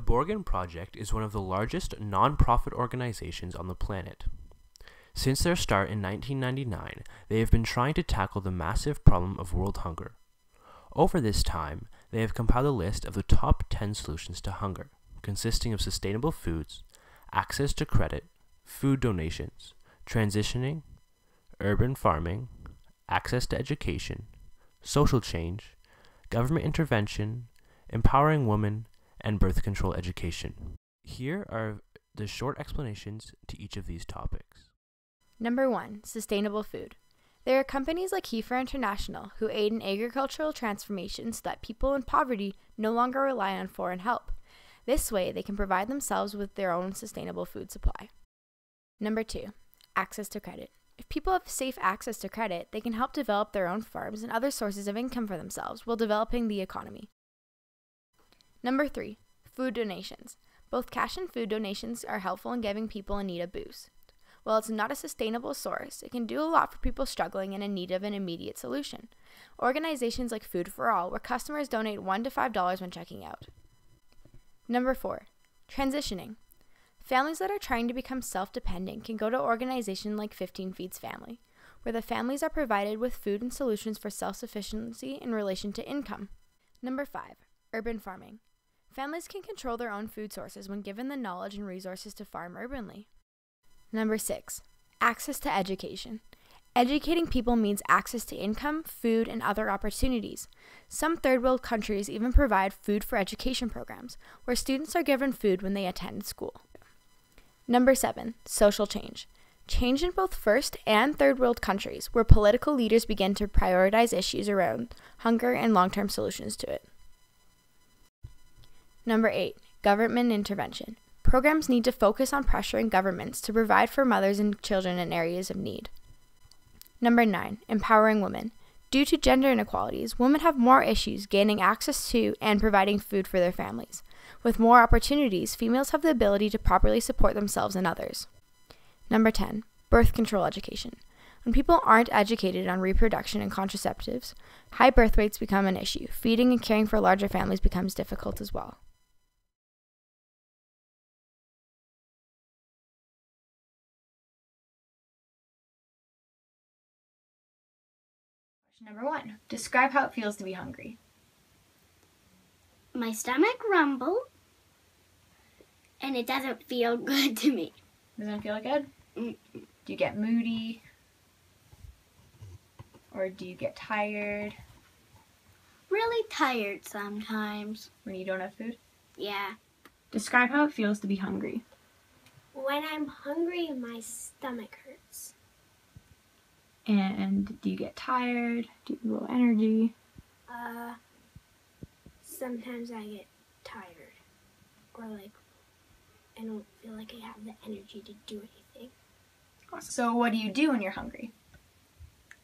Borgen Project is one of the largest non-profit organizations on the planet. Since their start in 1999, they have been trying to tackle the massive problem of world hunger. Over this time, they have compiled a list of the top 10 solutions to hunger, consisting of sustainable foods, access to credit, food donations, transitioning, urban farming, access to education, social change, government intervention, empowering women, and birth control education. Here are the short explanations to each of these topics. Number 1. Sustainable food. There are companies like Heifer International who aid in agricultural transformation so that people in poverty no longer rely on foreign help. This way, they can provide themselves with their own sustainable food supply. Number 2. Access to credit. If people have safe access to credit, they can help develop their own farms and other sources of income for themselves while developing the economy. Number 3. Food donations. Both cash and food donations are helpful in giving people in need a boost. While it's not a sustainable source, it can do a lot for people struggling and in need of an immediate solution. Organizations like Food for All, where customers donate $1 to $5 when checking out. Number 4. Transitioning. Families that are trying to become self-dependent can go to organizations like 15 Feeds Family, where the families are provided with food and solutions for self-sufficiency in relation to income. Number 5. Urban farming. Families can control their own food sources when given the knowledge and resources to farm urbanly. Number 6. Access to education. Educating people means access to income, food, and other opportunities. Some third world countries even provide food for education programs, where students are given food when they attend school. Number 7. Social change. Change in both first and third world countries, where political leaders begin to prioritize issues around hunger and long-term solutions to it. Number 8. Government intervention. Programs need to focus on pressuring governments to provide for mothers and children in areas of need. Number 9. Empowering women. Due to gender inequalities, women have more issues gaining access to and providing food for their families. With more opportunities, females have the ability to properly support themselves and others. Number 10. Birth control education. When people aren't educated on reproduction and contraceptives, high birth rates become an issue. Feeding and caring for larger families becomes difficult as well. Number 1. Describe how it feels to be hungry. My stomach rumbles, and it doesn't feel good to me. Doesn't feel good? Mm-mm. Do you get moody? Or do you get tired Really tired sometimes. when you don't have food? Yeah. Describe how it feels to be hungry. When I'm hungry, my stomach hurts. And do you get tired? Do you have low energy? Sometimes I get tired. Or I don't feel like I have the energy to do anything. So what do you do when you're hungry?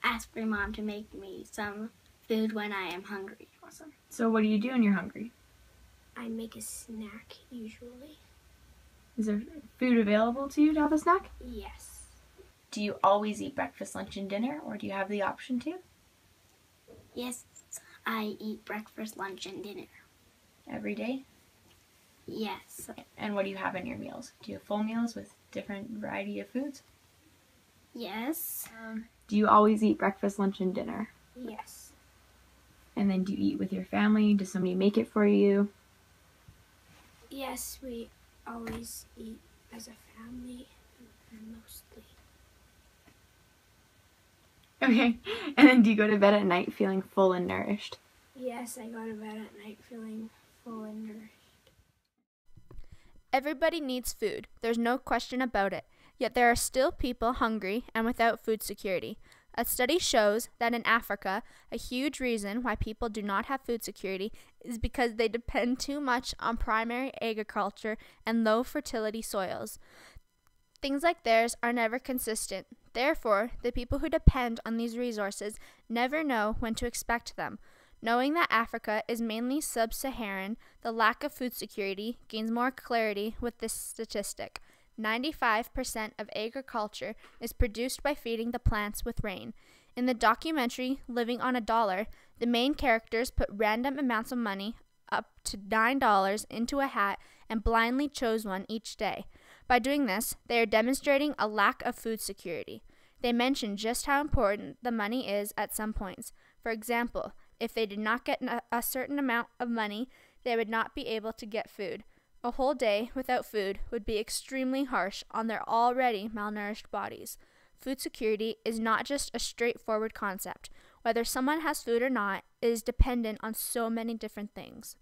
Ask for Mom to make me some food when I am hungry. Awesome. So what do you do when you're hungry? I make a snack, usually. Is there food available to you to have a snack? Yes. Do you always eat breakfast, lunch, and dinner, or do you have the option to? Yes, I eat breakfast, lunch, and dinner. Every day? Yes. And what do you have in your meals? Do you have full meals with different variety of foods? Yes. Do you always eat breakfast, lunch, and dinner? Yes. And then do you eat with your family? Does somebody make it for you? Yes, we always eat as a family, mostly. Okay. And then do you go to bed at night feeling full and nourished? Yes, I go to bed at night feeling full and nourished. Everybody needs food. There's no question about it. Yet there are still people hungry and without food security. A study shows that in Africa, a huge reason why people do not have food security is because they depend too much on primary agriculture and low fertility soils. Things like theirs are never consistent. Therefore, the people who depend on these resources never know when to expect them. Knowing that Africa is mainly sub-Saharan, the lack of food security gains more clarity with this statistic. 95% of agriculture is produced by feeding the plants with rain. In the documentary Living on a Dollar, the main characters put random amounts of money up to $9 into a hat and blindly chose one each day. By doing this, they are demonstrating a lack of food security. They mention just how important the money is at some points. For example, if they did not get a certain amount of money, they would not be able to get food. A whole day without food would be extremely harsh on their already malnourished bodies. Food security is not just a straightforward concept. Whether someone has food or not is dependent on so many different things.